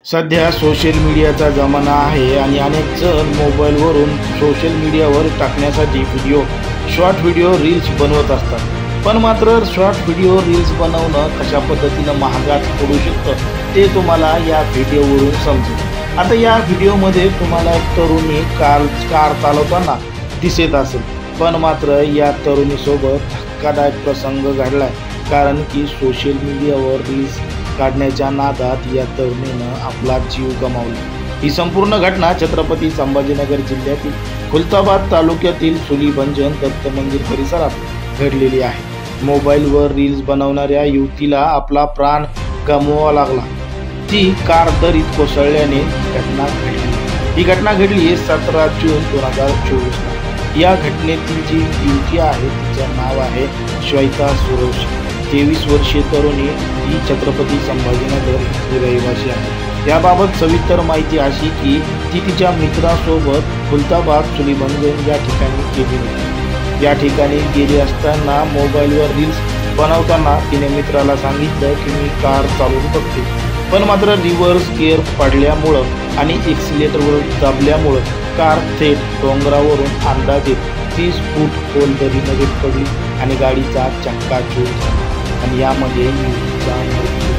सध्या सोशल मीडियाचा जमाना आहे आणि अनेक जण मोबाईलवरून सोशल मीडियावर टाकण्यासाठी शॉर्ट व्हिडिओ रील्स बनवत असतात। पण मात्र शॉर्ट व्हिडिओ रील्स बनवणं कशा पद्धतीनं महागात पडू शकतं ते तुम्हाला या व्हिडिओवरून समजेल। आता या व्हिडिओमध्ये तुम्हाला एक तरुणी कार चालवताना दिसत असेल, पण मात्र या तरुणीसोबत धक्कादायक प्रसंग घडलाय, कारण की सोशल मीडियावर रील्स काढण्याच्या नादात या तरुणीनं आपला जीव गमावला। ही संपूर्ण घटना छत्रपती संभाजीनगर जिल्ह्यातील खुलताबाद तालुक्यातील सुलीभंजन दत्त मंदिर परिसरात घडलेली आहे। मोबाईलवर रील्स बनवणाऱ्या युवतीला आपला प्राण गमवावा लागला। ती कार दरीत कोसळल्याने ही घटना घडली 17 जून 2024 ला। या घटनेतील जी युवती आहे तिचे नाव आहे श्वेता सुरेश। 23 वर्षीय तरुणी ही छत्रपती संभाजीनगर इथली रहिवासी आहे। याबाबत सविस्तर माहिती अशी की ती तिच्या मित्रासोबत खुलताबाद सुलीभंजन या ठिकाणी गेली होती। या ठिकाणी गेली असताना मोबाईलवर रील्स बनवताना तिने मित्राला सांगितलं की मी कार चालवू बघते, पण मात्र रिव्हर्स गिअर पडल्यामुळं आणि एक्सिलेटरवर दाबल्यामुळं कार थेट डोंगरावरून अंदाजे 30 फूट खोल दरीमध्ये पडली आणि गाडीचा चक्काचूर झाला आणि यामध्ये युवतीचा मृत्यू।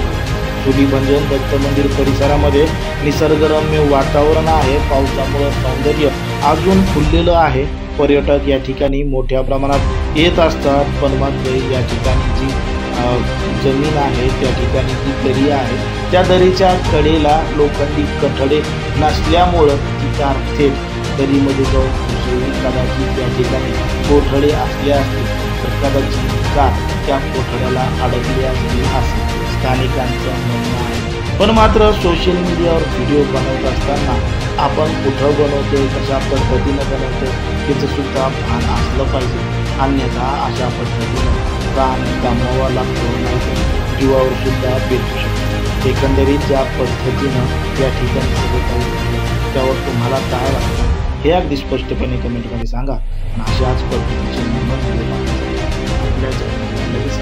सुलीभंजन दत्त मंदिर परिसरामध्ये निसर्गरम्य वातावरण आहे। पावसामुळे सौंदर्य अजून फुललेलं आहे। पर्यटक या ठिकाणी मोठ्या प्रमाणात येत असतात, पण मात्र या ठिकाणी जी जमीन आहे त्या ठिकाणी जी दरी आहे त्या दरीच्या कडेला लोखंडी कठडे नसल्यामुळं ती कार थेट दरीमध्ये जाऊन घुसली। कदाचित या ठिकाणी कोठडे असले असते तर कदाचित कार त्या कोठड्याला अडकली असली असे स्थानिकांचं म्हणणं आहे। पण मात्र सोशल मीडियावर व्हिडिओ बनवत असताना आपण कुठं बनवतोय, कशा पद्धतीनं बनवतोय याचं सुद्धा भान असलं पाहिजे, अन्यथा अशा पद्धतीनं प्राण गमवावा लागतो, नाही जीवावर सुद्धा बेतू शकतो। एकंदरीत ज्या पद्धतीनं या ठिकाणी सगळं काही त्यावर तुम्हाला काय वाटतं हे अगदी स्पष्टपणे कमेंटमध्ये सांगा। आणि अशाच पद्धतीचे आपल्या चॅनलला लगेच